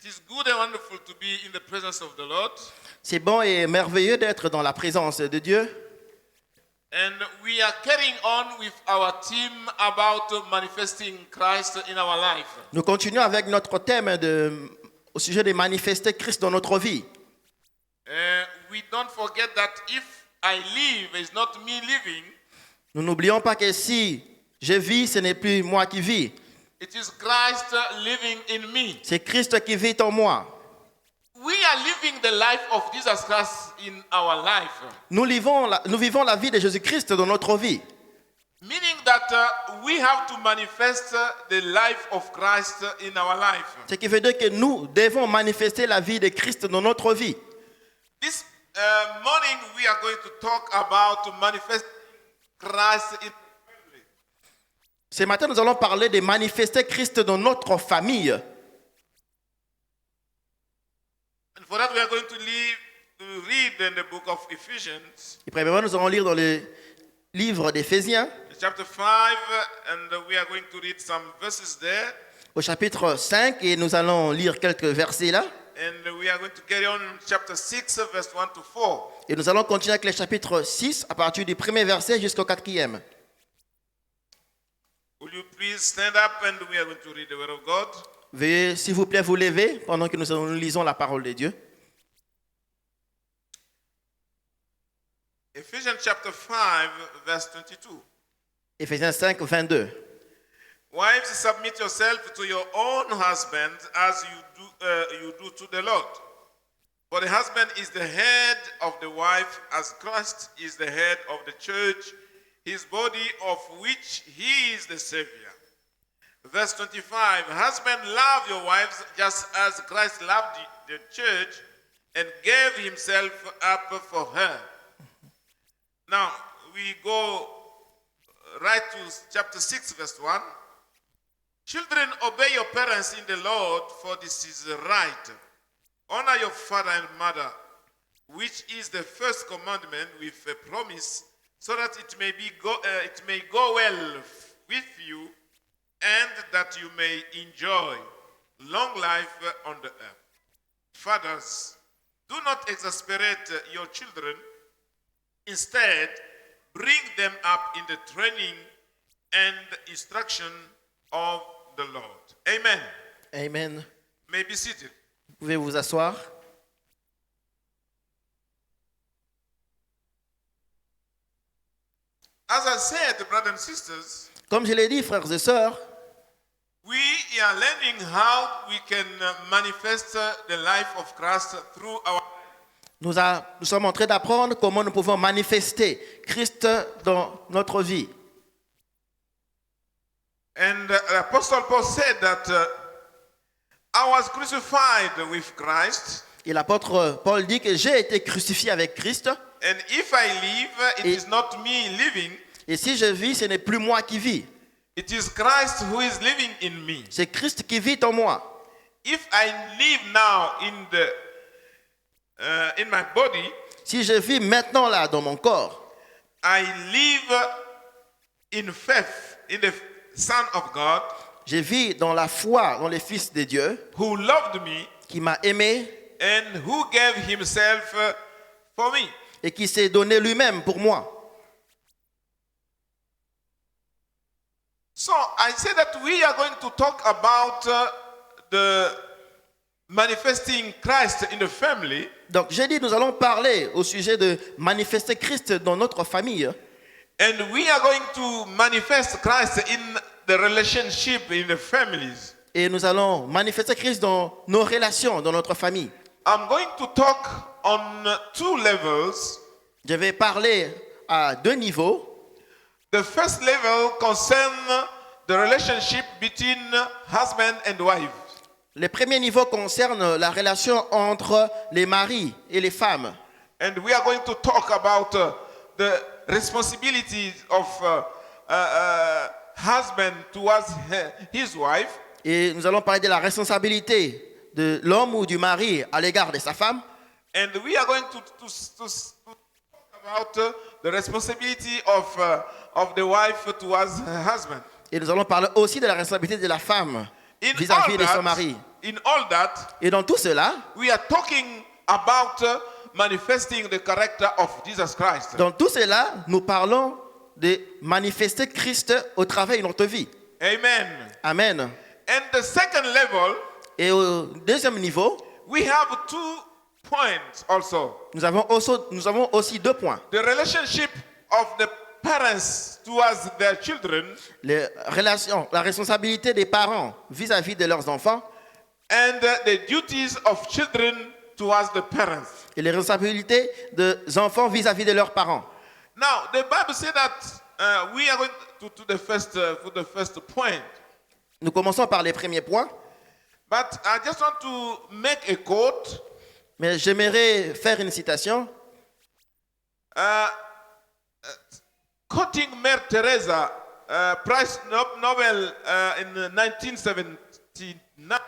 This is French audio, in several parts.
It is good and wonderful to be in the presence of the Lord. C'est bon et merveilleux d'être dans la présence de Dieu. And we are carrying on with our theme about manifesting Christ in our life. Nous continuons avec notre thème au sujet de manifester Christ dans notre vie. We don't forget that if I live, it's not me living. Nous n'oublions pas que si je vis, ce n'est plus moi qui vis. It is Christ living in me. C'est Christ qui vit en moi. We are living the life of Jesus Christ in our life. Nous vivons la vie de Jésus-Christ dans notre vie. Meaning that we have to manifest the life of Christ in our life. Ce qui veut dire que nous devons manifester la vie de Christ dans notre vie. This morning we are going to talk about manifest Christ in family. Ce matin, nous allons parler de manifester Christ dans notre famille. And for that we are going to read in the book of Ephesians, Et premièrement, nous allons lire dans le livre d'Éphésiens, chapter 5, and we are going to read some verses there. au chapitre 5, et nous allons lire quelques versets là. And we are going to carry on in chapter 6, verse 1 to 4. Et nous allons continuer avec le chapitre 6, à partir du premier verset jusqu'au quatrième. Will you please stand up and we are going to read the word of God. Veuillez, s'il vous plaît, vous lever pendant que nous lisons la parole de Dieu. Ephesians chapter 5, verse 22. Éphésiens 5, 22. Wives, submit yourself to your own husband as you do to the Lord. For the husband is the head of the wife, as Christ is the head of the church, his body, of which he is the Savior. Verse 25, husbands, love your wives just as Christ loved the church and gave himself up for her. Now, we go right to chapter 6, verse 1. Children, obey your parents in the Lord, for this is right. Honor your father and mother, which is the first commandment with a promise, so that it may go well with you, and that you may enjoy long life on the earth. Fathers, do not exasperate your children. Instead, bring them up in the training and instruction of the Lord. Amen. Amen. You may be seated. Vous pouvez vous asseoir. As I said, brothers and sisters, Comme je l'ai dit, frères et sœurs, we are learning how we can manifest the life of Christ through our nous sommes en train d'apprendre comment nous pouvons manifester Christ dans notre vie. And Apostle Paul said that I was crucified with Christ. Et l'apôtre Paul dit que j'ai été crucifié avec Christ. And if I live, it is not me living. Et si je vis, ce n'est plus moi qui vis. It is Christ who is living in me. C'est Christ qui vit en moi. If I live now in my body, Si je vis maintenant là dans mon corps, I live in faith in the Son of God, je vis dans la foi dans le Fils de Dieu who loved me qui m'a aimé and who gave himself for me. et qui s'est donné lui-même pour moi. So I say that we are going to talk about the manifesting Christ in the family. Donc j'ai dit nous allons parler au sujet de manifester Christ dans notre famille. And we are going to manifest Christ in the relationship in the families. Et nous allons manifester Christ dans nos relations, dans notre famille. I'm going to talk on two levels. Je vais parler à deux niveaux. The first level concerns the relationship between husband and wife. Le premier niveau concerne la relation entre les maris et les femmes. And we are going to talk about the responsibilities of husband towards his wife. Et nous allons parler de la responsabilité de l'homme ou du mari à l'égard de sa femme. And we are going to talk about the responsibility of the wife towards her husband. Et nous allons parler aussi de la responsabilité de la femme In vis-à-vis all de son that, mari. in all that, Et dans tout cela, we are talking about manifesting the character of Jesus Christ. nous parlons de manifester Christ au travers de notre vie. Amen. Amen. And the second level, Et au deuxième niveau, we have 2 points also. nous avons aussi 2 points. The relationship of the parents towards their children La responsabilité des parents vis-à-vis de leurs enfants and the duties of children towards the parents. et les responsabilités des enfants vis-à-vis de leurs parents. Now, the Bible says that we are going to the first point. Nous commençons par les premiers points, But I just want to make a quote. mais j'aimerais faire une citation. Quoting Mère Teresa, Prize Nobel in 1979.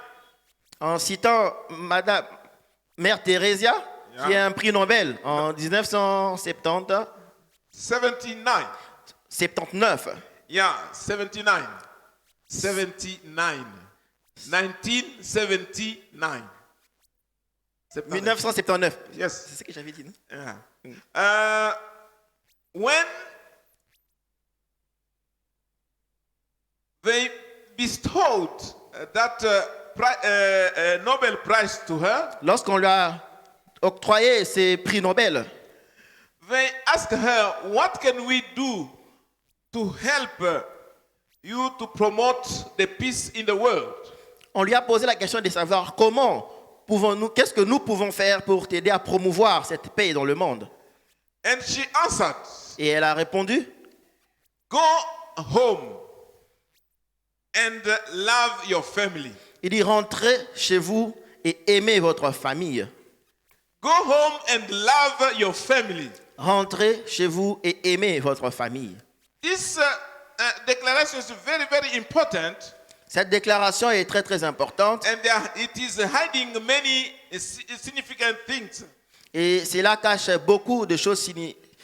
En citant Madame Mère Teresa, qui est un prix Nobel en 1979. 79. Yeah, 79. 79. 1979. 1979. Yes. C'est ce que j'avais dit, non? Yeah. When they bestowed that Nobel Prize to her, Lorsqu'on lui a octroyé ces prix Nobel, they asked her, what can we do to help you to promote the peace in the world? on lui a posé la question de savoir qu'est-ce que nous pouvons faire pour t'aider à promouvoir cette paix dans le monde. And she answered, Et elle a répondu, go home and love your family. il dit rentrez chez vous et aimez votre famille. Go home and love your family. Rentrez chez vous et aimez votre famille. This declaration is very, very important. Cette déclaration est très très importante And it is hiding many significant things. et cela cache beaucoup de choses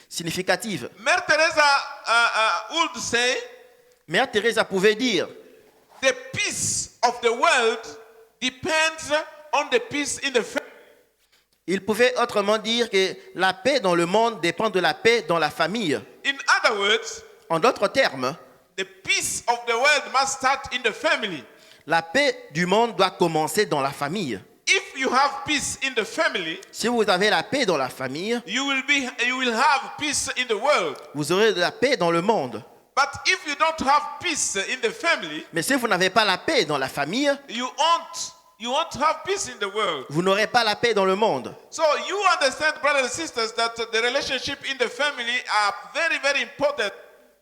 significatives. Mère Teresa would say, Mère Teresa pouvait dire, the peace of the world depends on the peace in the family. il pouvait autrement dire que la paix dans le monde dépend de la paix dans la famille. In other words, En d'autres termes, the peace of the world must start in the family. la paix du monde doit commencer dans la famille. If you have peace in the family, Si vous avez la paix dans la famille, you will have peace in the world. vous aurez de la paix dans le monde. But if you don't have peace in the family, Mais si vous n'avez pas la paix dans la famille, you won't have peace in the world. vous n'aurez pas la paix dans le monde. So you understand, brothers and sisters, that the relationship in the family are very, very important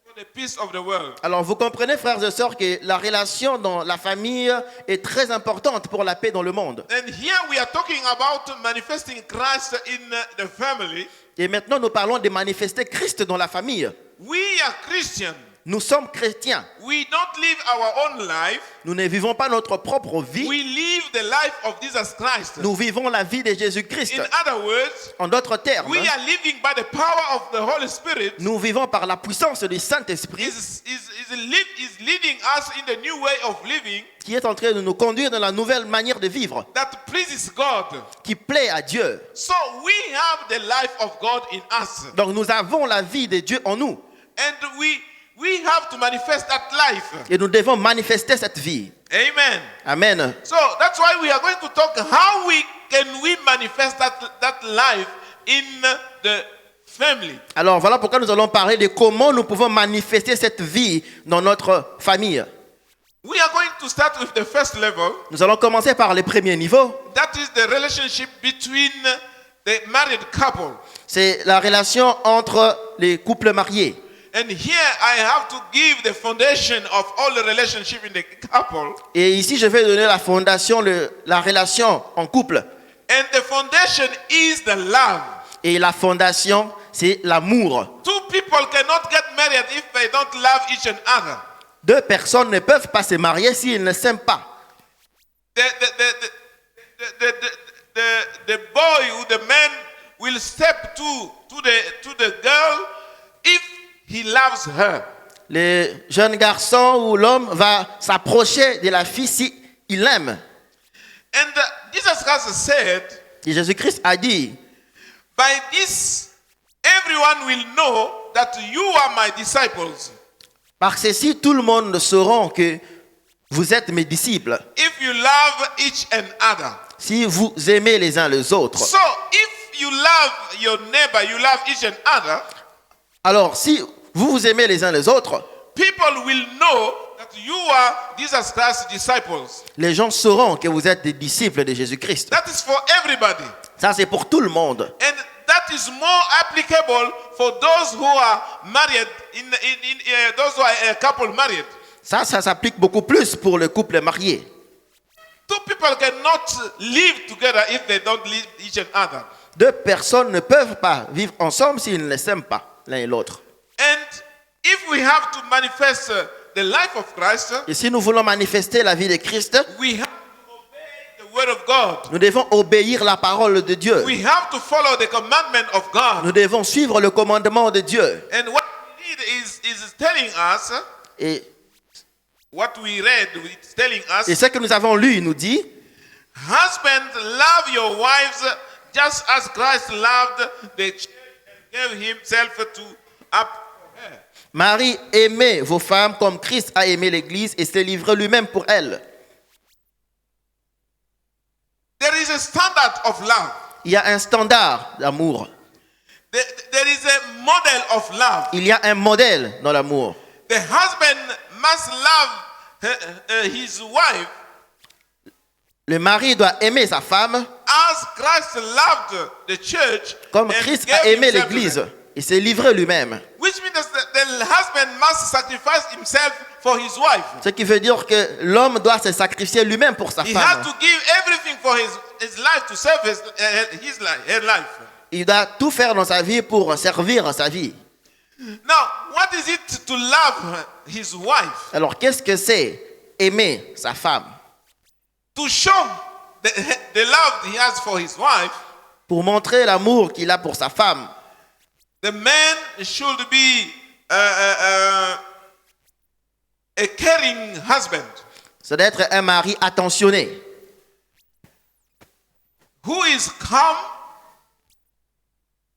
for the peace of the world. Alors vous comprenez, frères et sœurs, que la relation dans la famille est très importante pour la paix dans le monde. And here we are talking about manifesting Christ in the family. Et maintenant, nous parlons de manifester Christ dans la famille. We are Christians. Nous sommes chrétiens. We don't live our own life. Nous ne vivons pas notre propre vie. We live the life of Jesus Christ. Nous vivons la vie de Jésus-Christ. In other words, En d'autres termes, we are living by the power of the Holy Spirit. nous vivons par la puissance du Saint-Esprit Is leading us in the new way of living qui est en train de nous conduire dans la nouvelle manière de vivre, that pleases God. qui plaît à Dieu. So we have the life of God in us. Donc nous avons la vie de Dieu en nous. And we have to manifest that life. Et nous devons manifester cette vie. Amen. Amen. So that's why we are going to talk how can we manifest that life in the family. Alors voilà pourquoi nous allons parler de comment nous pouvons manifester cette vie dans notre famille. We are going to start with the first level. Nous allons commencer par le premier niveau. That is the relationship between the married couple. C'est la relation entre les couples mariés. And here I have to give the foundation of all the relationship in the couple. Et ici, je vais donner la fondation, la relation en couple. And the foundation is the love. Et la fondation, c'est l'amour. Two people cannot get married if they don't love each other. Deux personnes ne peuvent pas se marier s'ils ne s'aiment pas. The boy or the man will step to the girl if he loves her. Le jeune garçon ou l'homme va s'approcher de la fille si il l'aime. And Jesus Christ said, Et Jésus-Christ a dit, by this, everyone will know that you are my disciples. par ceci, tout le monde saura que vous êtes mes disciples, If you love each and other. si vous aimez les uns les autres. So, if you love your neighbor, you love each and other, Alors, si vous vous aimez les uns les autres, people will know that you are Jesus Christ's disciples. les gens sauront que vous êtes des disciples de Jésus-Christ. That is for everybody. Ça, c'est pour tout le monde. And that is more applicable for those who are married, those who are a couple married. Ça s'applique beaucoup plus pour le couple marié. Two people cannot live together if they don't live each and other. Deux personnes ne peuvent pas vivre ensemble s'ils ne s'aiment pas l'un et l'autre. And if we have to manifest the life of Christ, Et si nous voulons manifester la vie de Christ, we have to obey the word of God. nous devons obéir la parole de Dieu. We have to follow the commandment of God. Nous devons suivre le commandement de Dieu. And what we read is telling us, Et what we read is telling us, ce que nous avons lu nous dit, husbands, love your wives just as Christ loved the church and gave himself up for her. Marie, aimez vos femmes comme Christ a aimé l'Église et s'est livré lui-même pour elle. There is a standard of love. Il y a un standard d'amour. There is a model of love. Il y a un modèle dans l'amour. The husband must love his wife Le mari doit aimer sa femme as Christ loved the church comme and Christ gave a aimé himself to l'Église them. et s'est livré lui-même. Which means that the husband must sacrifice himself for his wife. Ce qui veut dire que l'homme doit se sacrifier lui-même pour sa He femme. has to give everything for his life to serve her life. Il doit tout faire dans sa vie pour servir sa vie. Now, what is it to love his wife? Alors, qu'est-ce que c'est aimer sa femme? To show the love he has for his wife, Pour montrer l'amour qu'il a pour sa femme, the man should be a caring husband c'est d'être un mari attentionné, who is calm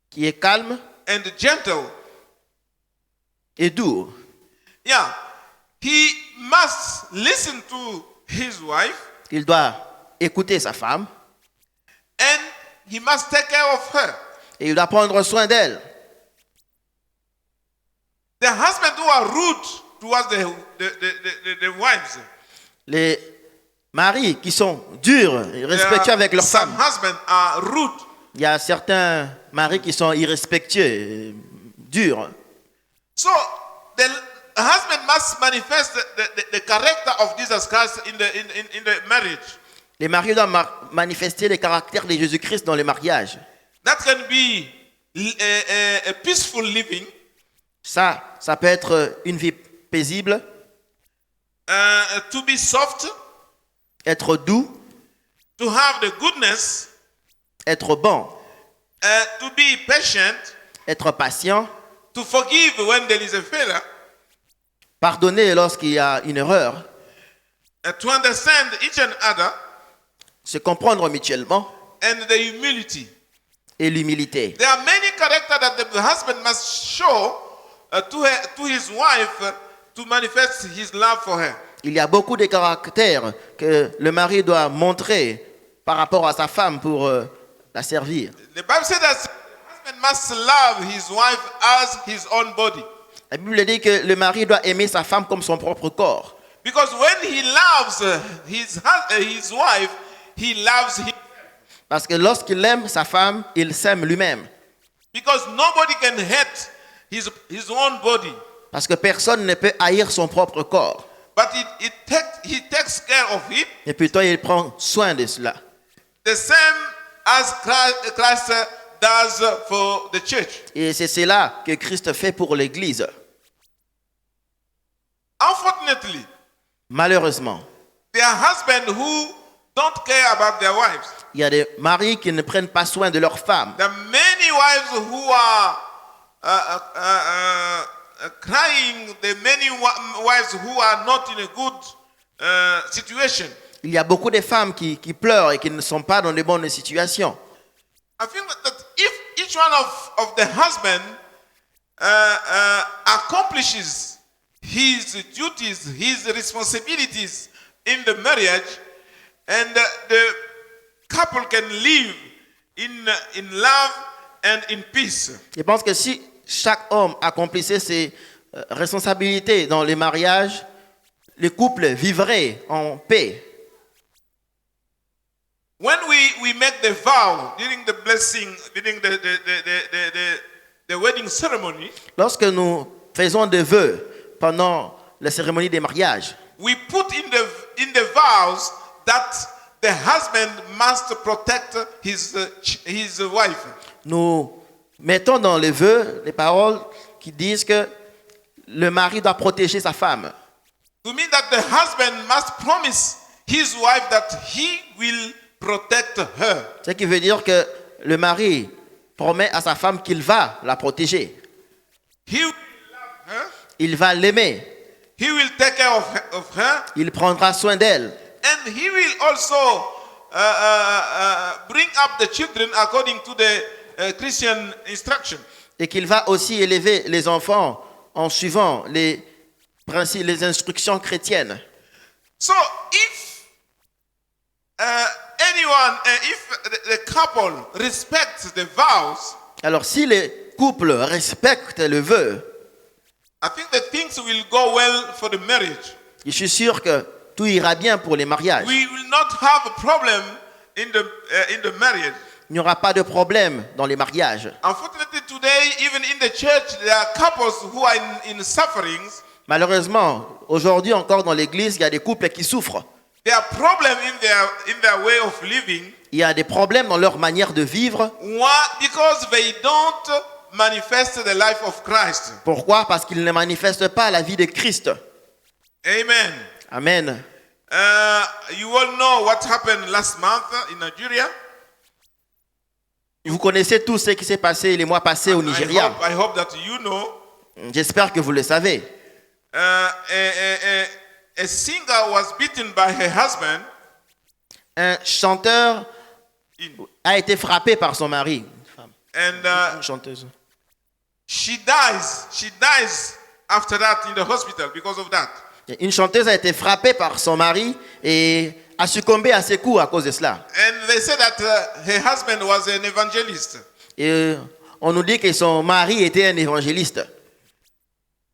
qui est calme and gentle. et doux. Yeah, he must listen to his wife Il doit écouter sa femme and he must take care of her. et il doit prendre soin d'elle. The husbands who are rude towards the wives. Les maris qui sont durs et respectueux avec leurs Some femmes. husbands are rude. Il y a certains maris qui sont irrespectueux, durs. So the husband must manifest the character of Jesus Christ in the marriage. Les maris doivent manifester les caractères de Jésus-Christ dans les mariages. That can be a peaceful living, Ça peut être une vie paisible, to be soft, être doux, to have the goodness, être bon, to be patient, être patient, to forgive when there is a failure, pardonner lorsqu'il y a une erreur, to understand each and other, se comprendre mutuellement and the humility. et l'humilité. There are many characters that the husband must show to his wife to manifest his love for her. Il y a beaucoup de caractères que le mari doit montrer par rapport à sa femme pour la servir. The Bible says that the husband must love his wife as his own body. La Bible dit que le mari doit aimer sa femme comme son propre corps. Because when he loves his wife, he loves him. Parce que lorsqu'il aime sa femme, il s'aime lui-même. Because nobody can hate his own body. Parce que personne ne peut haïr son propre corps. But he takes care of it Et plutôt, il prend soin de cela. the same as Christ does for the church. Et c'est cela que Christ fait pour l'Église. Unfortunately, Malheureusement, there are husbands who don't care about their wives. il y a des maris qui ne prennent pas soin de leurs femmes. There are many wives who are crying. There are many wives who are not in a good situation. Il y a beaucoup de femmes qui pleurent et qui ne sont pas dans de bonnes situations. I think that if each one of the husband accomplishes his duties, his responsibilities in the marriage, and the couple can live in love and in peace. Je pense que si chaque homme accomplissait ses responsabilités dans les mariages, les couples vivraient en paix. When we make the vow during the blessing, during the wedding ceremony, Lorsque nous faisons des vœux pendant la cérémonie des mariages, we put in the vows that the husband must protect his wife. nous mettons dans les vœux les paroles qui disent que le mari doit protéger sa femme. To mean that the husband must promise his wife that he will protect her. Ce qui veut dire que le mari promet à sa femme qu'il va la protéger. He will love her. Il va l'aimer. He will take care of her. Il prendra soin d'elle. And he will also bring up the children according to the Christian instruction. Et qu'il va aussi élever les enfants en suivant les principes, les instructions chrétiennes. So if if the couple respects the vows, Alors si les couples respectent le vœu, I think that things will go well for the marriage. je suis sûr que tout ira bien pour les mariages. We will not have a problem in the marriage. Il n'y aura pas de problème dans les mariages. Unfortunately, today, even in the church, there are couples who are in sufferings. Malheureusement, aujourd'hui encore dans l'église, il y a des couples qui souffrent. There are problems in their way of living. Il y a des problèmes dans leur manière de vivre. Why? Because they don't manifest the life of Christ. Pourquoi? Parce qu'ils ne manifestent pas la vie de Christ. Amen. Amen. You all know what happened last month in Nigeria. Vous connaissez tout ce qui s'est passé les mois passés au Nigeria. I hope that you know. J'espère que vous le savez. A singer was beaten by her husband. Un chanteur a été frappé par son mari. And Une chanteuse. she dies after that in the hospital because of that. Une chanteuse a été frappée par son mari et a succombé à ses coups à cause de cela. And they said that her husband was an evangelist. Et on nous dit que son mari était un évangéliste.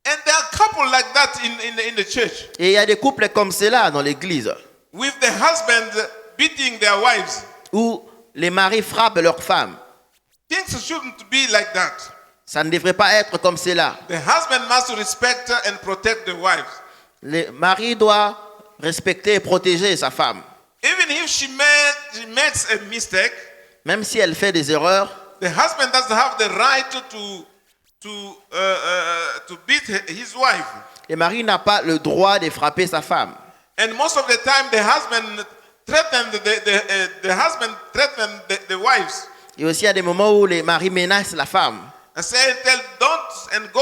And there are couples like that in the church, Et il y a des couples comme cela dans l'église, with the husband beating their wives. où les maris frappent leurs femmes. Things shouldn't be like that. Ça ne devrait pas être comme cela. The husband must respect and protect the wives. Le mari doit respecter et protéger sa femme. Even if she makes a mistake, Même si elle fait des erreurs, the husband doesn't have the right to beat his wife. le mari n'a pas le droit de frapper sa femme. And most of the time, the husband threatened the wives Et aussi, il y a des moments où les maris menacent la femme. and say, don't and go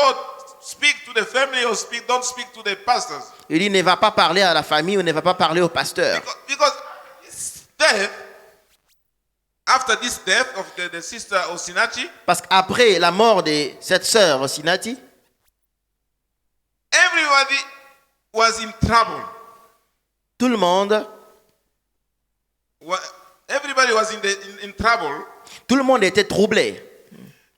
speak to the family or don't speak to the pastors. Il dit ne va pas parler à la famille ou ne va pas parler au pasteur. Because after this death of the sister Osinachi, Parce qu'après la mort de cette sœur Osinati, everybody was in trouble. tout le monde Everybody was in trouble. Tout le monde était troublé.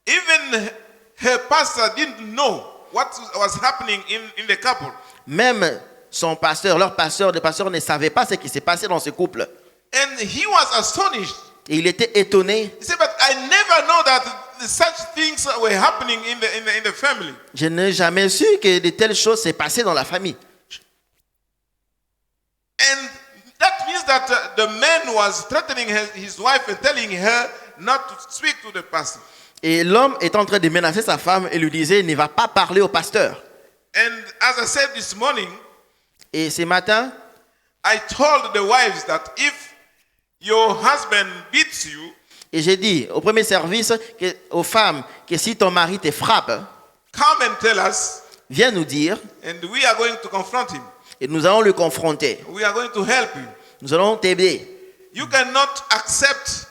Even her pastor didn't know what was happening in the couple. Même son pasteur, leur pasteur, le pasteur ne savait pas ce qui s'est passé dans ce couple. And he was astonished. Et il était étonné. He said, but I never know that such things were happening in the family. Je n'ai jamais su que de telles choses s'est passées dans la famille. And that means that the man was threatening his wife and telling her not to speak to the pastor. Et l'homme est en train de menacer sa femme et lui disait, ne va pas parler au pasteur. And as I said this morning, Et ce matin, I told the wives that if your husband beats you, et j'ai dit au premier service aux femmes que si ton mari te frappe, come and tell us, viens nous dire and we are going to confront him. et nous allons le confronter. We are going to help him. nous allons t'aider. You cannot accept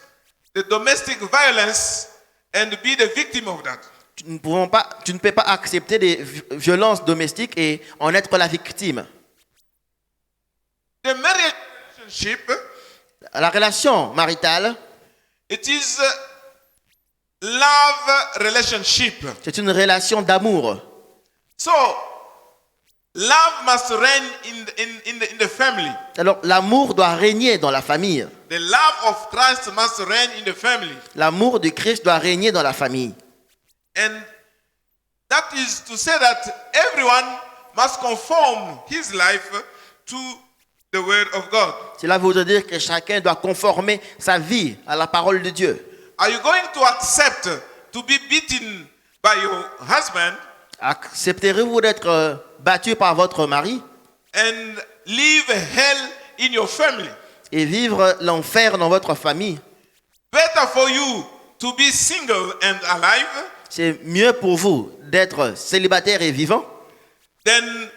the domestic violence and be the victim of that. Tu ne peux pas accepter des violences domestiques et en être la victime. The marriage relationship, La relation maritale, it is a love relationship. c'est une relation d'amour. So, love must reign in the family. Alors, l'amour doit régner dans la famille. The love of Christ must reign in the family. L'amour de Christ doit régner dans la famille. And that is to say that everyone must conform his life to the word of God. Cela voudrait dire que chacun doit conformer sa vie à la parole de Dieu. Are you going to accept to be beaten by your husband Accepterez-vous d'être battu par votre mari and live hell in your family? et vivre l'enfer dans votre famille? Better for you to be single and alive C'est mieux pour vous d'être célibataire et vivant than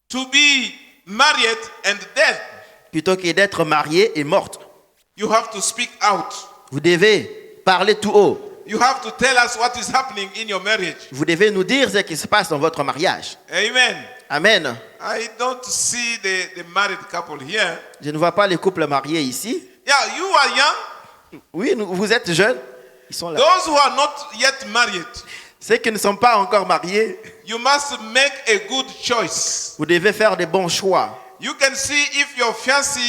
to be married and dead. plutôt que d'être marié et morte. You have to speak out. Vous devez parler tout haut. You have to tell us what is happening in your marriage. Vous devez nous dire ce qui se passe dans votre mariage. Amen. Amen. I don't see the married couple here. Je ne vois pas les couples mariés ici. Yeah, you are young. Oui, vous êtes jeunes. Ils sont là. Those who are not yet married, Ceux qui ne sont pas encore mariés, you must make a good choice. vous devez faire des bons choix. You can see if your fiancé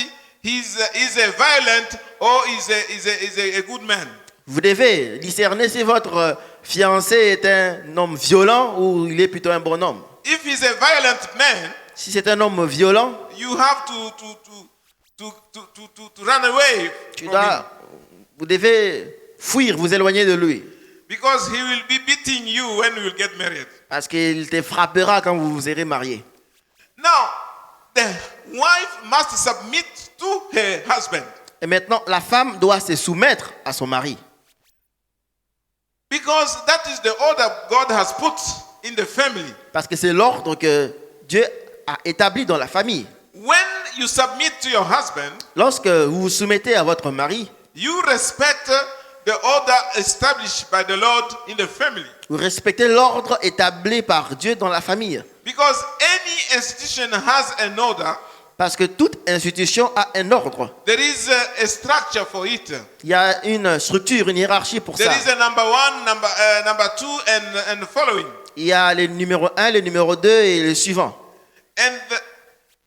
is a violent or is a good man. Vous devez discerner si votre fiancé est un homme violent ou il est plutôt un bon homme. If he's a violent man, Si c'est un homme violent, you have to run away from him vous devez fuir, vous éloigner de lui. because he will be beating you when you will get married. Parce qu'il te frappera quand vous vous serez marié. Now, the wife must submit to her husband Et maintenant, la femme doit se soumettre à son mari. because that is the order God has put in the family. Parce que c'est l'ordre que Dieu a établi dans la famille. When you submit to your husband, Lorsque vous vous soumettez à votre mari, you respect the order established by the Lord in the family. vous respectez l'ordre établi par Dieu dans la famille. Because any institution has an order, Parce que toute institution a un ordre. there is a structure for it. Il y a une structure, une hiérarchie pour There ça. is a number one, number two, and following. Il y a le numéro 1, le numéro 2 et le suivant. And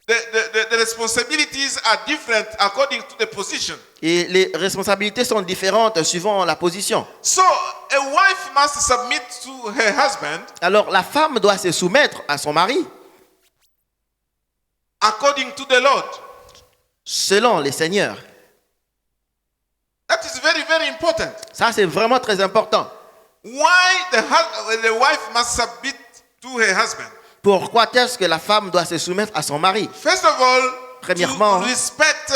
the responsibilities are different according to the position. Et les responsabilités sont différentes suivant la position. So a wife must submit to her husband Alors la femme doit se soumettre à son mari according to the Lord. selon les seigneurs. That is very, very important. Ça, c'est vraiment très important. Why the wife must submit to her husband? Pourquoi est-ce que la femme doit se soumettre à son mari? First of all, Premièrement, to respect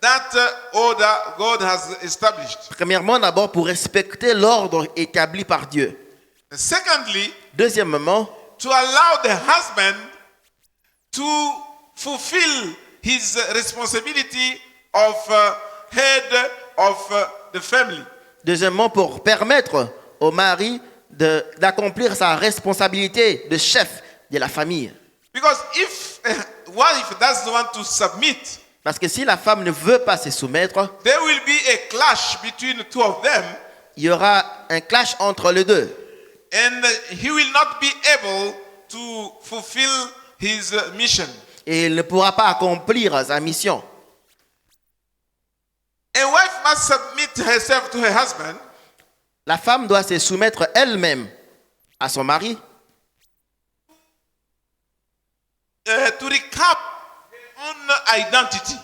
that order God has established. Premièrement, d'abord, pour respecter l'ordre établi par Dieu. Secondly, Deuxièmement, to allow the husband to fulfill his responsibility of head of the family. Deuxièmement, pour permettre au mari d'accomplir sa responsabilité de chef de la famille. Because if a wife doesn't want to submit, Parce que si la femme ne veut pas se soumettre, there will be a clash between the two of them, il y aura un clash entre les deux. and he will not be able to fulfill his mission. Et il ne pourra pas accomplir sa mission. A wife must submit herself to her husband La femme doit se soumettre elle-même à son mari to recap her own identity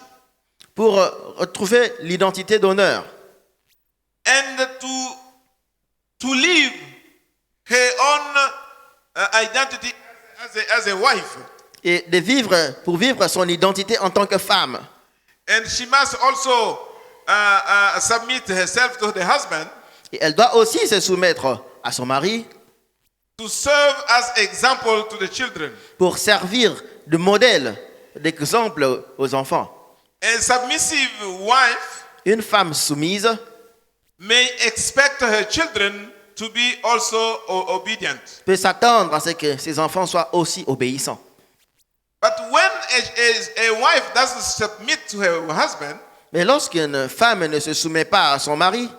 pour retrouver l'identité d'honneur and to live her own identity as a wife. et pour vivre son identité en tant que femme. And she must also submit herself to the husband Et elle doit aussi se soumettre à son mari to serve as example to the children. pour servir de modèle, d'exemple aux enfants. A submissive wife Une femme soumise may expect her children to be also obedient. peut s'attendre à ce que ses enfants soient aussi obéissants. But when a wife doesn't submit to her husband, Mais lorsqu'une femme ne se soumet pas à son mari,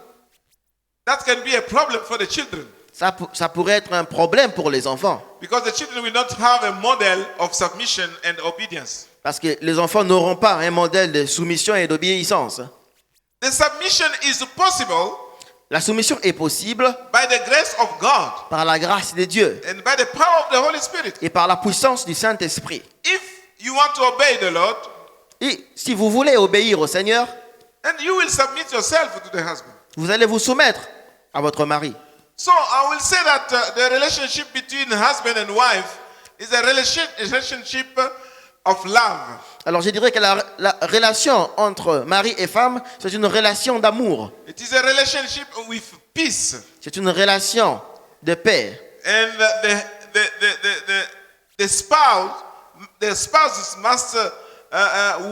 that can be a problem for the children. ça pourrait être un problème pour les enfants. Because the children will not have a model of submission and obedience. Parce que les enfants n'auront pas un modèle de soumission et d'obéissance. The submission is possible La soumission est possible by the grace of God par la grâce de Dieu and by the power of the Holy Spirit. et par la puissance du Saint-Esprit. If you want to obey the Lord, Et si vous voulez obéir au Seigneur, then you will submit yourself to the husband. vous allez vous soumettre à votre mari. So I will say that the relationship between husband and wife is a relationship of love. Alors je dirais que la relation entre mari et femme, c'est une relation d'amour. It is a relationship with peace. C'est une relation de paix. And the spouses must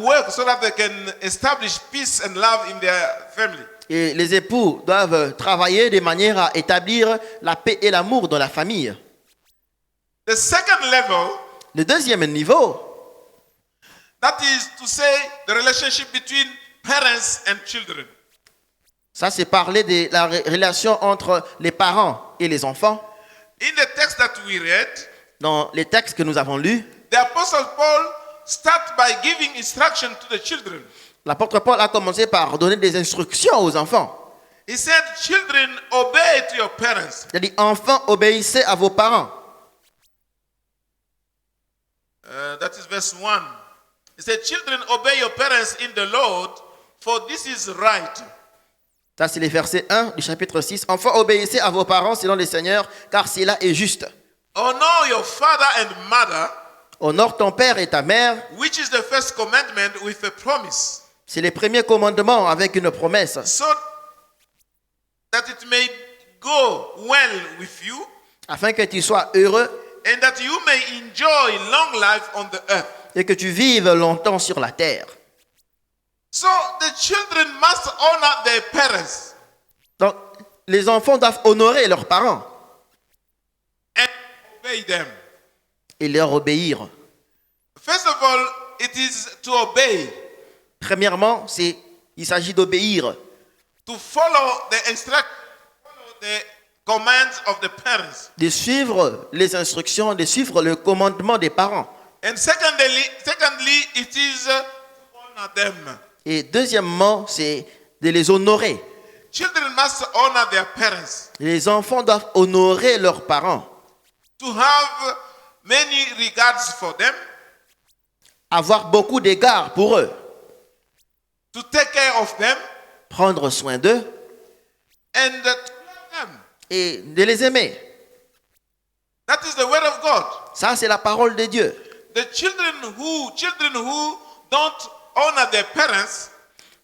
work so that they can establish peace and love in their family. Et les époux doivent travailler de manière à établir la paix et l'amour dans la famille. The second level, Le deuxième niveau, that is to say the relationship between parents and children. ça c'est parler de la relation entre les parents et les enfants. In the text that we read, Dans les textes que nous avons lus, the Apostle Paul starts by giving instruction to the children. l'apôtre Paul a commencé par donner des instructions aux enfants. He said, children, obey to your parents. Il a dit, enfants, obéissez à vos parents. That is verse 1. He said, children, obey your parents in the Lord, for this is right. Ça, c'est les versets 1 du chapitre 6. Enfants, obéissez à vos parents selon le Seigneur, car cela est juste. Honor your father and mother, Honore ton père et ta mère. which is the first commandment with a promise, C'est les premiers commandements avec une promesse. so that it may go well with you, Afin que tu sois heureux and that you may enjoy long life on the earth. et que tu vives longtemps sur la terre. So the children must honor their parents Donc, les enfants doivent honorer leurs parents and obey them. et leur obéir. First of all, it is to obey, Premièrement, il s'agit d'obéir, to follow the instruction, follow the commands of the parents. de suivre les instructions, de suivre le commandement des parents. And secondly, it is to honor them. Et deuxièmement, c'est de les honorer. Children must honor their parents, Les enfants doivent honorer leurs parents, to have many regards for them, avoir beaucoup d'égards pour eux, to take care of them, prendre soin d'eux and to love them. et de les aimer. That is the word of God. Ça, c'est la parole de Dieu. The children who don't honor their parents,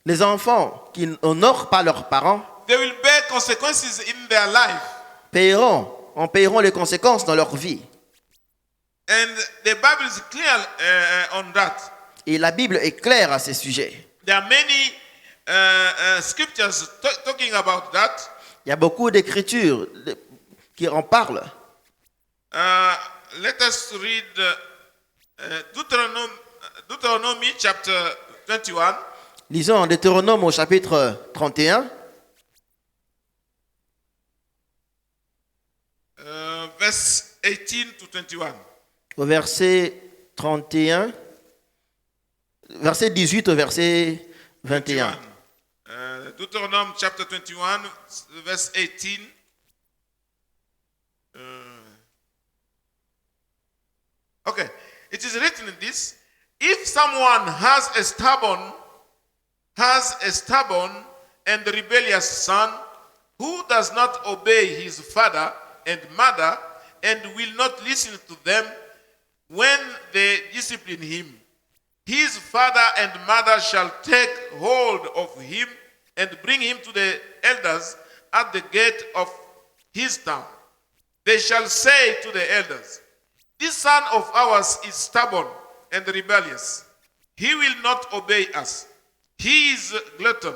Les enfants qui n'honorent pas leurs parents they will bear consequences in their life. en paieront les conséquences dans leur vie. And the Bible is clear on that. Et la Bible est claire à ce sujet. There are many scriptures talking about that. Il y a beaucoup d'écritures qui en parlent. Let us read Deuteronomy chapter 21. Lisons en Deutéronome au chapitre 31, Verse 18 to 21. au verset 31, verset 18 au verset 21. Deuteronomy chapter 21, verse 18. Okay, it is written in this: if someone has a stubborn and rebellious son who does not obey his father and mother and will not listen to them when they discipline him, his father and mother shall take hold of him and bring him to the elders at the gate of his town. They shall say to the elders, this son of ours is stubborn and rebellious. He will not obey us. he is a glutton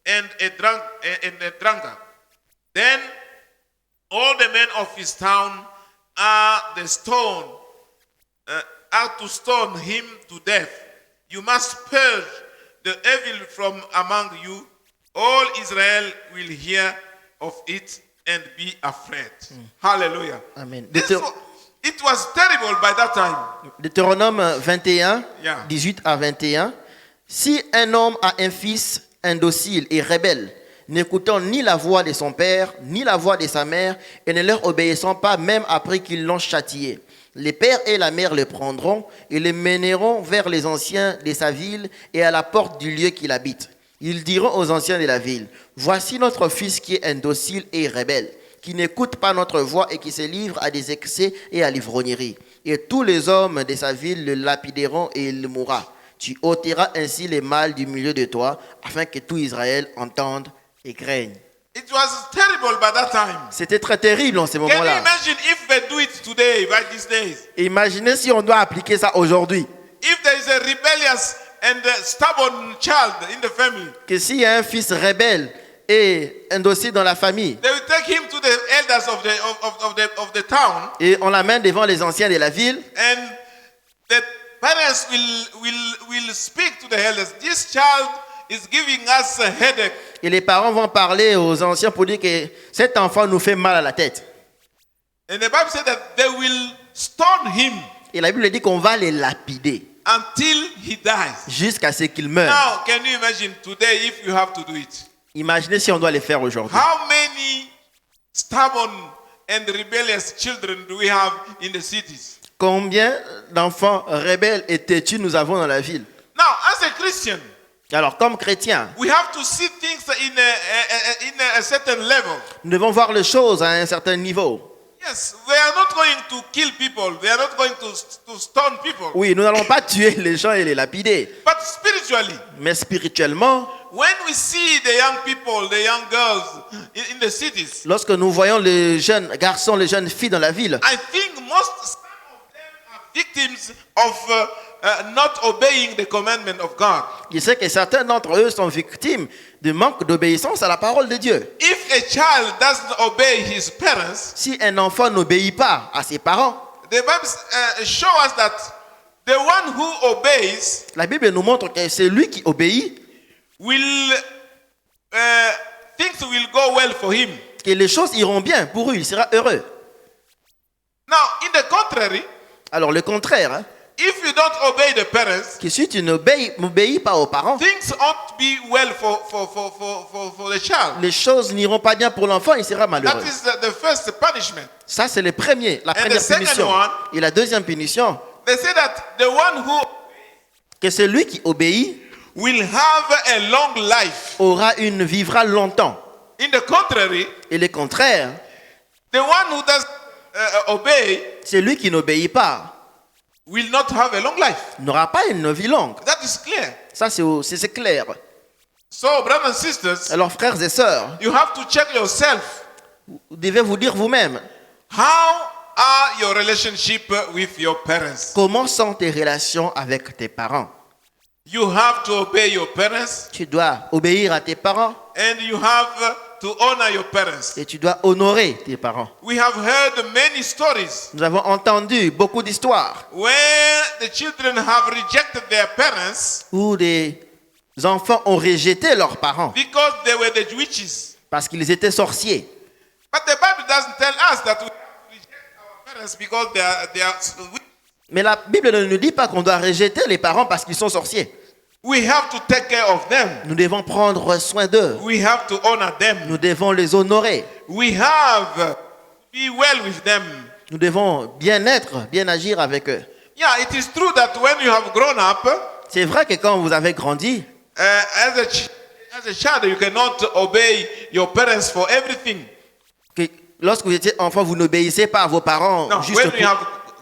and a drunkard. Then all the men of his town are to stone him to death. You must purge the evil from among you. All Israel will hear of it and be afraid. Hallelujah. Amen. It was terrible by that time. Deutéronome 21, Yeah. 18 à 21. Si un homme a un fils indocile et rebelle, n'écoutant ni la voix de son père, ni la voix de sa mère, et ne leur obéissant pas, même après qu'ils l'ont châtié, les pères et la mère le prendront et le mèneront vers les anciens de sa ville et à la porte du lieu qu'il habite. Ils diront aux anciens de la ville, voici notre fils qui est indocile et rebelle, qui n'écoute pas notre voix et qui se livre à des excès et à l'ivrognerie. Et tous les hommes de sa ville le lapideront et il mourra. Tu ôteras ainsi les mâles du milieu de toi, afin que tout Israël entende et craigne. It was terrible by that time. C'était très terrible en ce Can you moment-là. imagine if they do it today, by these days? Imaginez si on doit appliquer ça aujourd'hui. If there is a rebellious and a stubborn child in the family, Que s'il y a un fils rebelle et indocile dans la famille, they will take him to the elders of the town, et on l'amène devant les anciens de la ville, and the parents will speak to the elders. This child is giving us a headache. et les parents vont parler aux anciens pour dire que cet enfant nous fait mal à la tête. And the Bible said that they will stone him Et la Bible dit qu'on va les lapider until he dies. jusqu'à ce qu'ils meurent. Now, can you imagine today if you have to do it? Imaginez si on doit les faire aujourd'hui. How many stubborn and rebellious children do we have in the cities? Combien d'enfants rebelles et têtus nous avons dans la ville? Now, as a Christian, Alors, comme chrétiens, we have to see things in a certain level. nous devons voir les choses à un certain niveau. Yes, we are not going to kill people. We are not going to stone people. Oui, nous n'allons pas tuer les gens et les lapider. But spiritually, Mais spirituellement, when we see the young people, the young girls in the cities, lorsque nous voyons les jeunes garçons, les jeunes filles dans la ville, I think some of them are victims of not obeying the commandment of God. je sais que certains d'entre eux sont victimes de manque d'obéissance à la parole de Dieu. If a child doesn't obey his parents, Si un enfant n'obéit pas à ses parents, the Bible shows us that the one who obeys la Bible nous montre que c'est lui qui obéit, will things will go well for him. que les choses iront bien pour lui, il sera heureux. Now, in the contrary, Alors le contraire, hein, if you don't obey the parents, que si tu n'obéis pas aux parents, things won't be well for the child. les choses n'iront pas bien pour l'enfant, il sera malheureux. That is the first punishment. Ça, c'est la première the second punition. one- Et la deuxième punition, They say that the one who que celui qui obéit will have a long life. vivra longtemps. In the contrary, Et le contraire, the one who does obey celui qui n'obéit pas will not have a long life. n'aura pas une vie longue. That is clear. Ça, c'est clair. So, brothers and sisters, Alors, frères et sœurs, you have to check yourself. vous devez vous dire vous-même, How are your relationship with your parents? comment sont tes relations avec tes parents? You have to obey your parents, Tu dois obéir à tes parents and you have to honor your parents. et tu dois honorer tes parents. We have heard many stories Nous avons entendu beaucoup d'histoires where the children have rejected their parents où des enfants ont rejeté leurs parents because they were the witches. parce qu'ils étaient sorciers. But the Bible doesn't tell us that we have to reject our parents because they are witches. Mais la Bible ne nous dit pas qu'on doit rejeter les parents parce qu'ils sont sorciers. We have to take care of them. Nous devons prendre soin d'eux. We have to honor them. Nous devons les honorer. We have to be well with them. Nous devons bien être, bien agir avec eux. Yeah, it is true that when you have grown up, C'est vrai que quand vous avez grandi, as a child, you cannot obey your parents for everything. que lorsque vous étiez enfant, vous n'obéissez pas à vos parents. No, Juste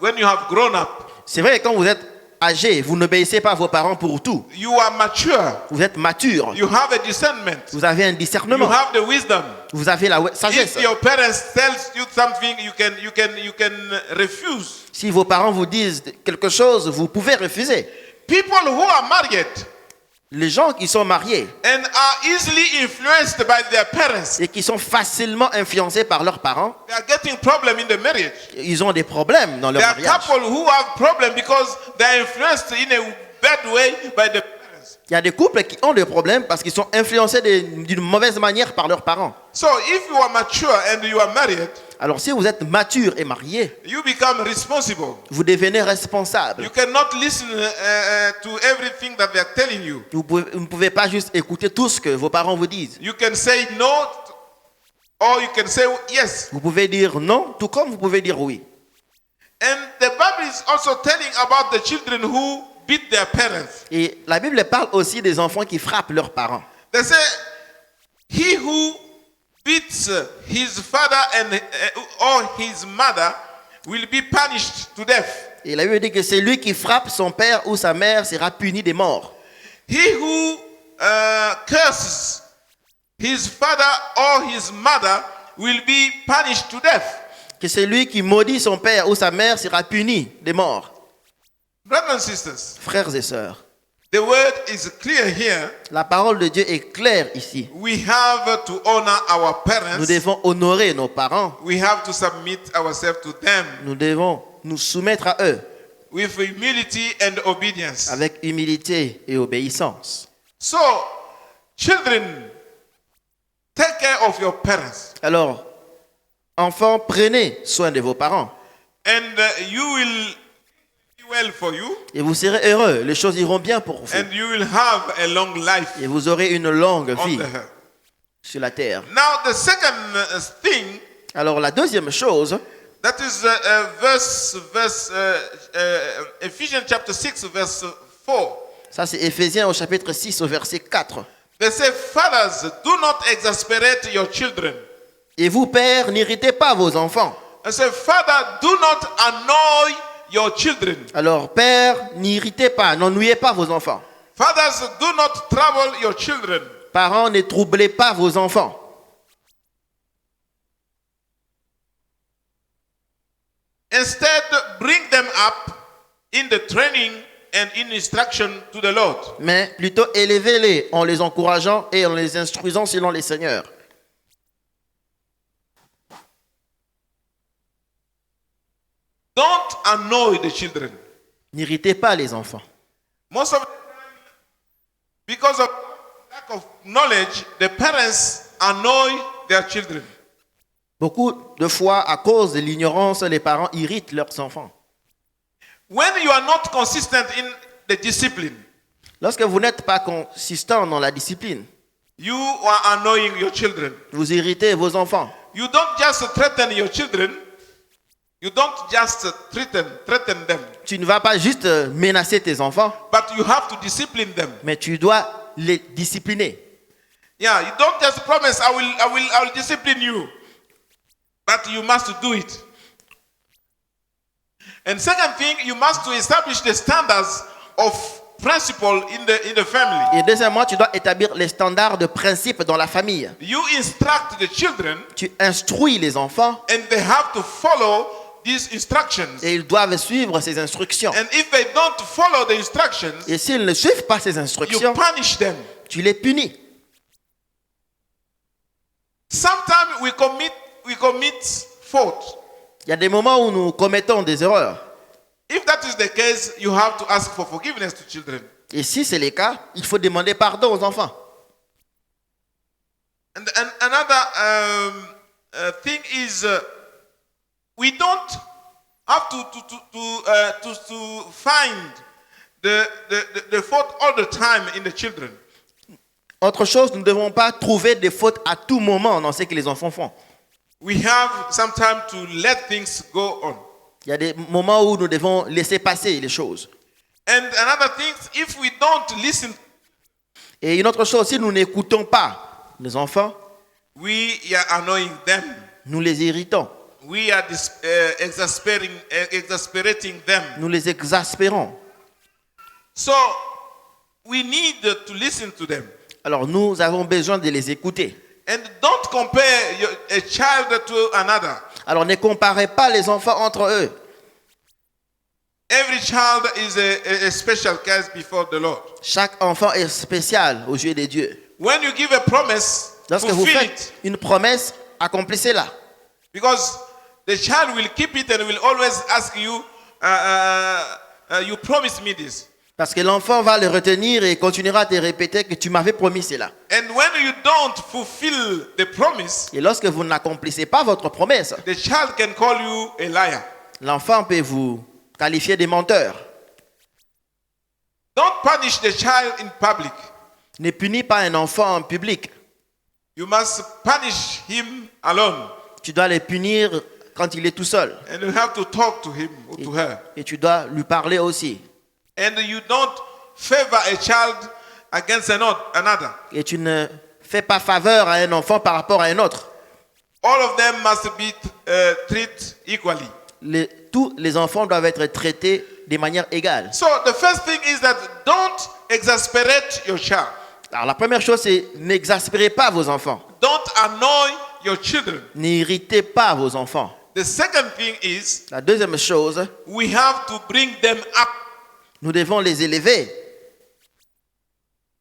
when you have grown up, C'est vrai que quand vous êtes âgé, vous n'obéissez pas à vos parents pour tout. you are mature. Vous êtes mature. You have a discernment. Vous avez un You discernement. have the wisdom. Vous avez la sagesse. If your parents tell you something, you can refuse. Si vos parents vous disent quelque chose, vous pouvez refuser. People who are married, Les gens qui sont mariés and are easily influenced by their parents, et qui sont facilement influencés par leurs parents, they are getting problem in the marriage. ils ont des problèmes dans leur There are mariage. couple who have problem because they are influenced in a bad way by the parents. Il y a des couples qui ont des problèmes parce qu'ils sont influencés d'une mauvaise manière par leurs parents. So if you are mature and you are married, Alors si vous êtes mature et marié, you become responsible. vous devenez responsable. You cannot listen to everything that they are telling you. Vous ne pouvez pas juste écouter tout ce que vos parents vous disent. You can say no or you can say yes. Vous pouvez dire non, tout comme vous pouvez dire oui. And the Bible is also telling about the children who beat their parents. Et la Bible parle aussi des enfants qui frappent leurs parents. They say, he who beats his father or his mother will be punished to death. Et la Bible dit que c'est lui qui frappe son père ou sa mère sera puni de mort. He who curses his father or his mother will be punished to death. Que celui qui maudit son père ou sa mère sera puni de mort. Brothers and sisters, Frères et sœurs, the word is clear here. la parole de Dieu est claire ici. We have to honor our Nous parents. devons honorer nos parents. We have to submit ourselves to them Nous devons nous soumettre à eux with humility and obedience. avec humilité et obéissance. So, children, take care of your parents, Alors, enfants, prenez soin de vos parents and you will be well for you, et vous serez heureux. Les choses iront bien pour vous and you will have a long life et vous aurez une longue on vie the earth. sur la terre. Now, the second thing, Alors, la deuxième chose, that is Ephesians chapter 6, verse 4. ça c'est Éphésiens au chapitre 6 au verset 4. They say, fathers, do not exasperate your children. Et vous, pères, n'irritez pas vos enfants. I say, father, do not annoy your children. Alors, père, n'irritez pas, n'ennuyez pas vos enfants. Fathers, do not trouble your children. Parents, ne troublez pas vos enfants. Instead, bring them up in the training and in instruction to the Lord. Mais plutôt élevez-les en les encourageant et en les instruisant selon les seigneurs. Don't annoy the children. N'irritez pas les enfants. Most of the time, because of lack of knowledge, the parents annoy their children. Beaucoup de fois, à cause de l'ignorance, les parents irritent leurs enfants. When you are not consistent in the discipline, Lorsque vous n'êtes pas consistant dans la discipline, you are annoying your children. vous irritez vos enfants. You don't just threaten your children. You don't just threaten them, Tu ne vas pas juste menacer tes enfants, but you have to discipline them. mais tu dois les discipliner. Yeah, you don't just promise I will discipline you, but you must do it. And second thing, you must to establish the standards of principle in the family. Et deuxièmement, tu dois établir les standards de principe dans la famille. You instruct the children, Tu instruis les enfants and they have to follow these instructions. et ils doivent suivre ces instructions. And if they don't follow the instructions, Et s'ils ne suivent pas ces you instructions, punish them. tu les punis. Sometimes we commit fault. Il y a des moments où nous commettons des erreurs. If that is the case, you have to ask for forgiveness to children. Et si c'est le cas, il faut demander pardon aux enfants. And another thing is, we don't have to find the fault all the time in the children. Autre chose, nous ne devons pas trouver des fautes à tout moment dans ce que les enfants font. We have sometimes to let things go on. Il y a des moments où nous devons laisser passer les choses. And another thing, if we don't listen, Et une autre chose, si nous n'écoutons pas les enfants, we are annoying them. nous les irritons, We are exasperating them. nous les exaspérons. So we need to listen to them. Alors nous avons besoin de les écouter. And don't compare a child to another. Alors ne comparez pas les enfants entre eux. Every child is a special case before the Lord. Chaque enfant est spécial aux yeux de Dieu. When you give a promise, Lorsque vous fulfill faites it. une promesse, accomplissez-la. Because the child will keep it and will always ask you, you promised me this. Parce que l'enfant va le retenir et continuera à te répéter que tu m'avais promis cela. And when you don't fulfill the promise, Et lorsque vous n'accomplissez pas votre promesse, the child can call you a liar. l'enfant peut vous qualifier de menteur. Don't punish the child in public. Ne punis pas un enfant en public. You must punish him alone. Tu dois le punir quand il est tout seul. And you have to talk to him or to her. Et tu dois lui parler aussi. And you don't favor a child against another. Et tu ne fais pas faveur à un enfant par rapport à un autre. All of them must be treated equally. Tous les enfants doivent être traités de manière égale. So the first thing is that don't exasperate your child. Alors la première chose, c'est n'exaspérez pas vos enfants. Don't annoy your children. N'irritez pas vos enfants. The second thing is La deuxième chose, we have to bring them up nous devons les élever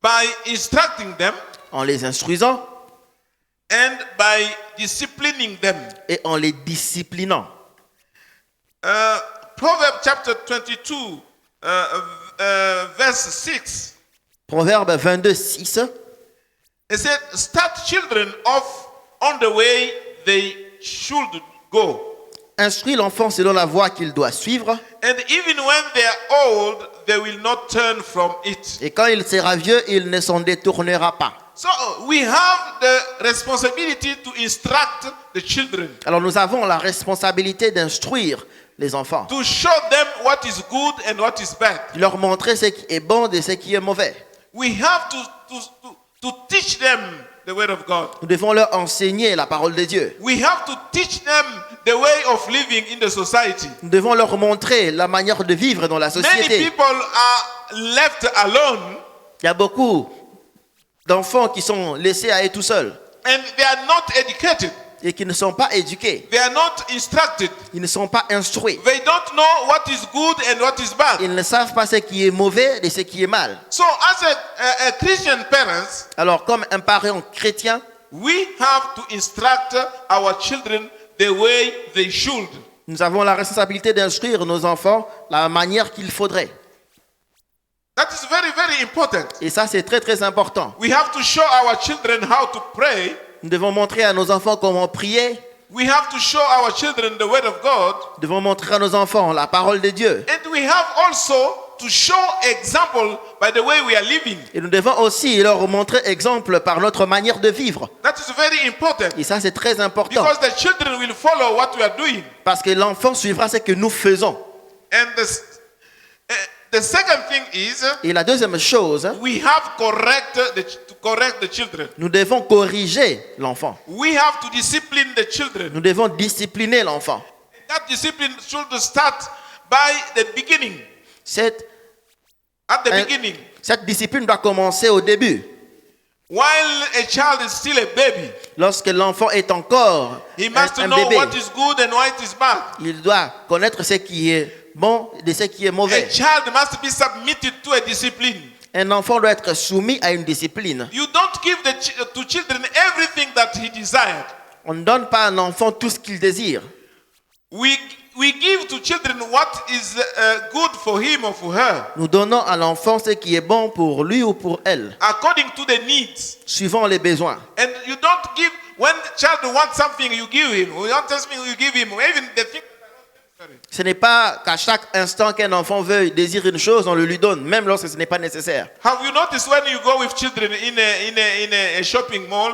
by instructing them en les instruisant and by disciplining them. et en les disciplinant. Proverbs chapter 22, verse 6. Proverbe 22, 6. It said, start children off on the way they should go. Instruis l'enfant selon la voie qu'il doit suivre, And even when they are old, they will not turn from it. et quand il sera vieux, il ne s'en détournera pas. So we have the responsibility to instruct the children, Alors nous avons la responsabilité d'instruire les enfants, to show them what is good and what is bad. de leur montrer ce qui est bon de ce qui est mauvais. We have to teach them the word of God. Nous devons leur enseigner la parole de Dieu. We have to teach them the way of living in the society. Nous devons leur montrer la manière de vivre dans la Many société. people are left alone Il y a beaucoup d'enfants qui sont laissés à eux tout seuls and they are not educated. et qui ne sont pas éduqués. They are not instructed. Ils ne sont pas instruits. They don't know what is good and what is bad. Ils ne savent pas ce qui est mauvais de ce qui est mal. So as a Christian parents, Alors, comme un parent chrétien, we have to instruct our children the way they should. nous avons la responsabilité d'instruire nos enfants la manière qu'il faudrait. That is very, very important. Et ça, c'est très, très important. We have to show our children how to pray. Nous devons montrer à nos enfants comment prier. We have to show our children the word of God. Nous devons montrer à nos enfants la parole de Dieu. And we have also to show example by the way we are living. Et nous devons aussi leur montrer exemple par notre manière de vivre. That is very important. Et ça, c'est très important. Because the children will follow what we are doing. Parce que l'enfant suivra ce que nous faisons. And the second thing is Et la deuxième chose, we have to correct the children. nous devons corriger l'enfant. We have to discipline the children. Nous devons discipliner l'enfant. That discipline should start by the beginning. At the beginning. Cette discipline doit commencer au début. While a child is still a baby, Lorsque l'enfant est encore he must un know bébé, what is good and what is bad. il doit connaître ce qui est bon de ce qui est A mauvais. child must be submitted to a discipline. Un enfant doit être soumis à une discipline. You don't give to children everything that he desired. On ne donne pas à un enfant tout ce qu'il désire. We give to children what is good for him or for her, Nous donnons à l'enfant ce qui est bon pour lui ou pour elle, according to the needs. suivant les besoins. And you don't give, when the child wants something, you give him. When you want something, you give him. Even the thing. Ce n'est pas qu'à chaque instant qu'un enfant veut désire une chose, on le lui donne, même lorsque ce n'est pas nécessaire. Have you noticed when you go with children in a shopping mall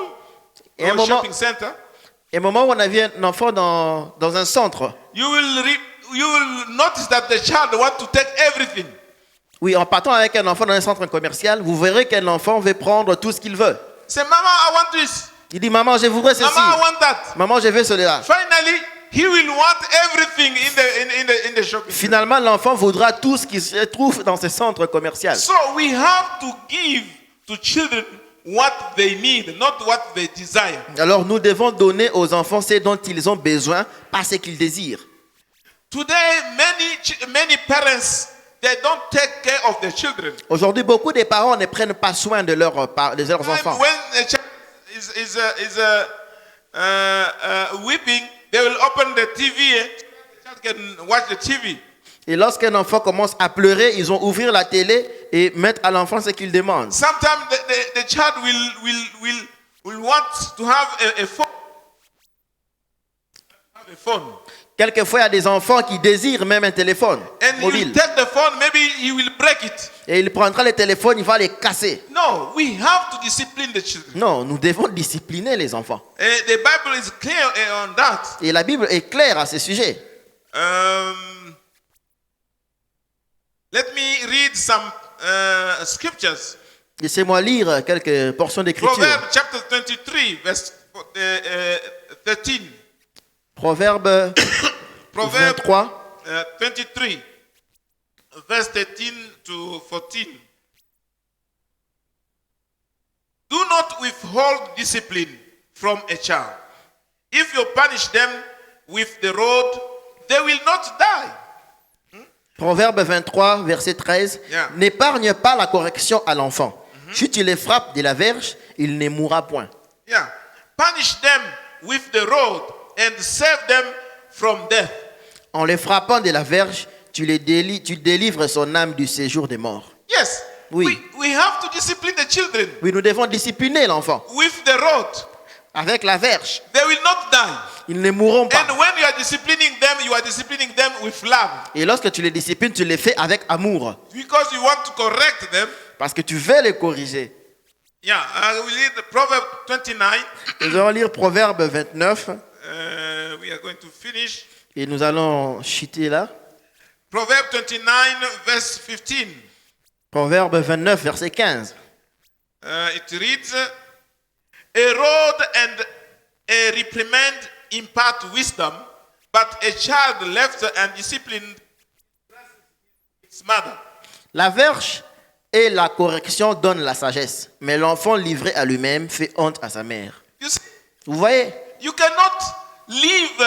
Et or shopping center? Et au moment où on a vu un enfant dans un centre, You will notice that the child wants to take everything. oui, en partant avec un enfant dans un centre commercial, vous verrez qu'un enfant veut prendre tout ce qu'il veut. Say, Mama, I want this. Il dit, maman, je voudrais ceci. Mama, I want that. Maman, je veux cela. Finally, he will want everything in the shopping center. Finalement, l'enfant voudra tout ce qui se trouve dans ce centre commercial. So we have to give to children what they need, not what they desire. Alors, nous devons donner aux enfants ce dont ils ont besoin, pas ce qu'ils désirent. Today, many parents, they don't take care of their children. Aujourd'hui, beaucoup de parents ne prennent pas soin de leurs enfants. When a child is weeping, they will open the TV. The child can watch the TV. Et lorsqu'un enfant commence à pleurer, ils vont ouvrir la télé et mettre à l'enfant ce qu'il demande. Sometimes the child will want to have a phone. Have a phone. Quelquefois, il y a des enfants qui désirent même un téléphone And he mobile. will take the phone, maybe he will break it. Et il prendra le téléphone, il va les casser. No, we have to discipline the children. Non, nous devons discipliner les enfants. The Bible is clear on that. Et la Bible est claire à ce sujet. Let me read some scriptures. Laissez-moi lire quelques portions d'écriture. Proverbs chapter 23, verse 13. Proverbe Proverbs 23, 23, verse 13 to 14. Do not withhold discipline from a child. If you punish them with the rod, they will not die. Proverbe 23, verset 13. Yeah. N'épargne pas la correction à l'enfant. Si tu les frappes de la verge, il ne mourra point. Yeah. Punish them with the rod and save them from death. En les frappant de la verge, tu délivres son âme du séjour des morts. Yes. Oui. We have to discipline the children Oui, nous devons discipliner l'enfant. with the rod. Avec la verge, They will not die. ils ne mourront pas. And when you are disciplining them with love. Et lorsque tu les disciplines, tu les fais avec amour. Because you want to correct them. Parce que tu veux les corriger. Yeah, I will read the Proverbs 29. Nous allons lire Proverbe 29. We are going to finish. Et nous allons chuter là. Proverbs 29, verse 15. Proverbe 29, verset 15. It reads, a rod and a reprimand impart wisdom, but a child left undisciplined its mother. La verge et la correction donnent la sagesse, mais l'enfant livré à lui-même fait honte à sa mère. You see, Vous voyez? you cannot leave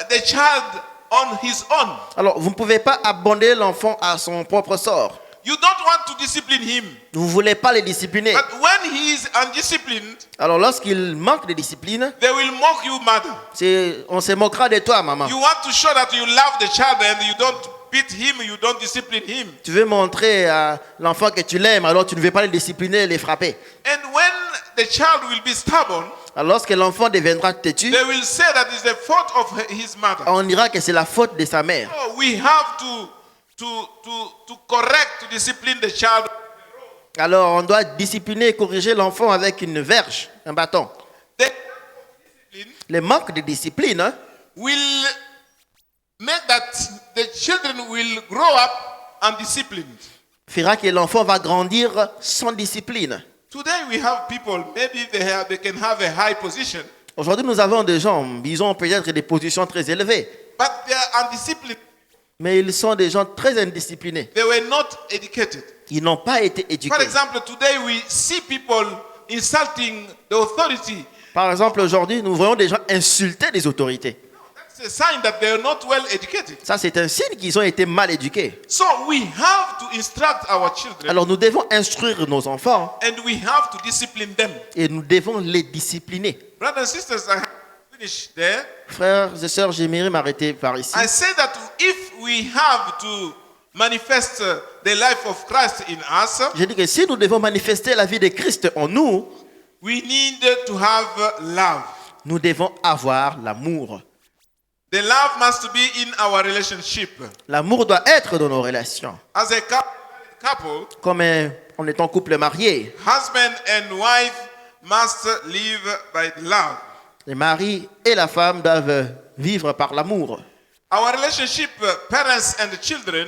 the child on his own. Alors, vous ne pouvez pas abandonner l'enfant à son propre sort. You don't want to discipline him. Vous ne voulez pas le discipliner. But when he is undisciplined, Alors, lorsqu'il manque de discipline, they will mock you, mother. on se moquera de toi, maman. You want to show that you love the child and you don't beat him, you don't discipline him. Tu veux montrer à l'enfant que tu l'aimes, alors tu ne veux pas le discipliner, le frapper. And when the child will be stubborn, Alors, lorsque l'enfant deviendra têtu, they will say that it's the fault of his mother. on dira que c'est la faute de sa mère. Oh, we have to correct, to discipline the child. Alors, on doit discipliner et corriger l'enfant avec une verge, un bâton. The discipline Le manque de discipline, hein, will make that the children will grow up undisciplined. fera que l'enfant va grandir sans discipline. Today we have people, maybe they can have a high position, Aujourd'hui, nous avons des gens, ils ont peut-être des positions très élevées, but they are undisciplined. mais ils sont des gens très indisciplinés. They were not educated. Ils n'ont pas été For éduqués. example, today we see people insulting the authority. Par exemple, aujourd'hui, nous voyons des gens insulter les autorités. That's a sign that they are not well educated. Ça, c'est un signe qu'ils ont été mal éduqués. So we have to instruct our children Alors, nous devons instruire nos enfants and we have to discipline them. et nous devons les discipliner. Brothers and sisters, I have finished there. Frères et sœurs, j'aimerais m'arrêter par ici. I say that if we have to manifest the life of Christ in us, Je dis que si nous devons manifester la vie de Christ en nous, we need to have love. nous devons avoir l'amour. The love must be in our relationship. L'amour doit être dans nos relations. As a couple, Comme en étant couple marié, husband and wife must live by love. le mari et la femme doivent vivre par l'amour. Our relationship, parents and children,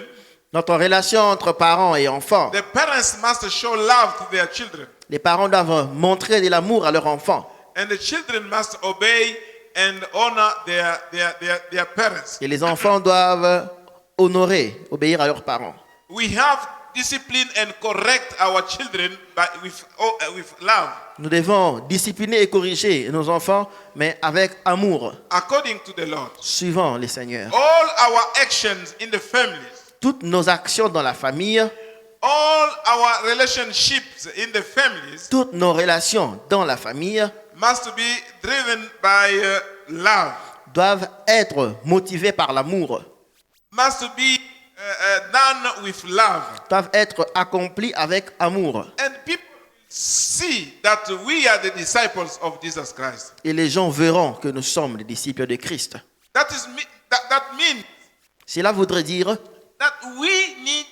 Notre relation entre parents et enfants, the parents must show love to their children. les parents doivent montrer de l'amour à leurs enfants. And the children must obey and honor their parents. Et les enfants doivent honorer, obéir à leurs parents. We have discipline and correct our children with love. Nous devons discipliner et corriger nos enfants, mais avec amour, According to the Lord. suivant les Seigneurs. All our actions in the families, Toutes nos actions dans la famille, all our relationships in the families toutes nos relations dans la famille must be driven by love, doivent être motivées par l'amour, must be done with love. doivent être accomplies avec amour. And people see that we are the disciples of Jesus Christ. Et les gens verront que nous sommes les disciples de Christ. That means Cela voudrait dire that we need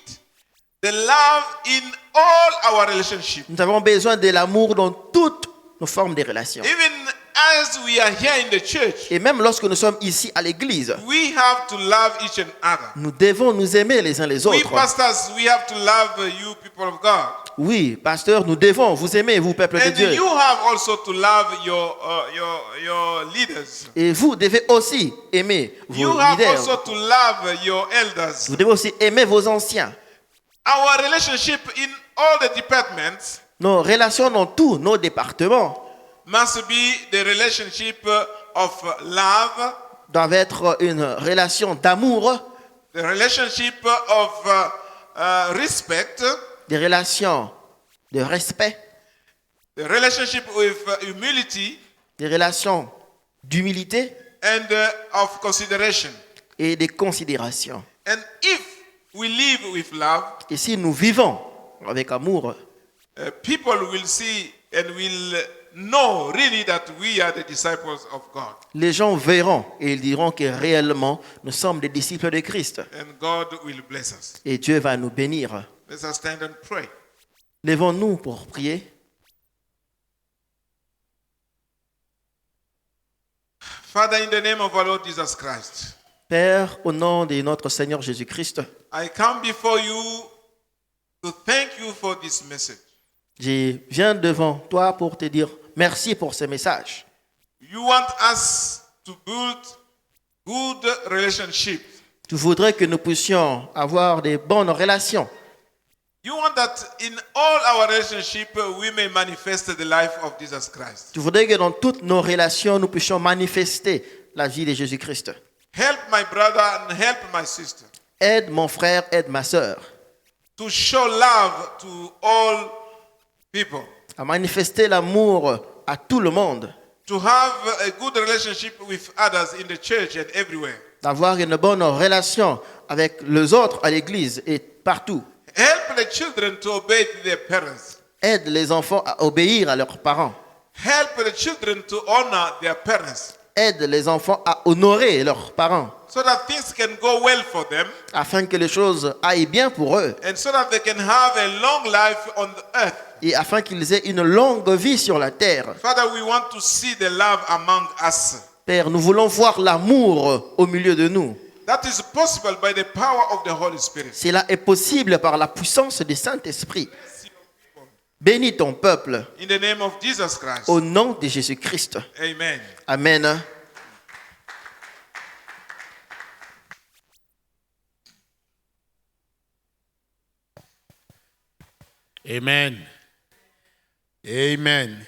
the love in all our relationships. nous avons besoin de l'amour dans toutes nos formes de relations. Even as we are here in the church, Et même lorsque nous sommes ici à l'église, we have to love each and other. nous devons nous aimer les uns les We autres. pastors, we have to love you people of God. Oui, pasteur, nous devons vous aimer, vous, peuple de And Dieu. you have also to love your leaders. Et vous devez aussi aimer You vos have leaders. also to love your elders. Vous devez aussi aimer vos anciens. Our relationship in all the departments Nos relations dans tous nos départements must be the relationship of love, doivent être une relation d'amour, the relationship of respect, des relations de respect, the relationship with humility, des relations d'humilité and of consideration. et de considération. And if we live with love, Et si nous vivons avec amour, people will see and will know really that we are the disciples of God. les gens verront et ils diront que réellement nous sommes des disciples de Christ. And God will bless us. Et Dieu va nous bénir. Let us stand and pray. Lèvons-nous pour prier. Father, in the name of our Lord Jesus Christ, Père, au nom de notre Seigneur Jésus-Christ, I come before you to thank you for this message. je viens devant toi pour te dire merci pour ce message. You want us to build good relationships. Tu voudrais que nous puissions avoir de bonnes relations. You want that in all our relationships we may manifest the life of Jesus Christ. Tu voudrais que dans toutes nos relations, nous puissions manifester la vie de Jésus-Christ. Help my brother and help my sister Aide mon frère, aide ma sœur to show love to all people, à manifester l'amour à tout le monde, to have a good relationship with others in the church and everywhere. d'avoir une bonne relation avec les autres à l'église et partout. Help the children to obey their parents. Aide les enfants à obéir à leurs parents. Help the children to honor their parents Aide les enfants à honorer leurs parents so that things can go well for them afin que les choses aillent bien pour eux and so that they can have a long life on the earth. et afin qu'ils aient une longue vie sur la terre. Father, we want to see the love among us. Père, nous voulons voir l'amour au milieu de nous. That is possible by the power of the Holy Spirit. Cela est possible par la puissance du Saint-Esprit. Bénis ton peuple In the name of Jesus Christ. au nom de Jésus-Christ. Amen. Amen. Amen. Amen.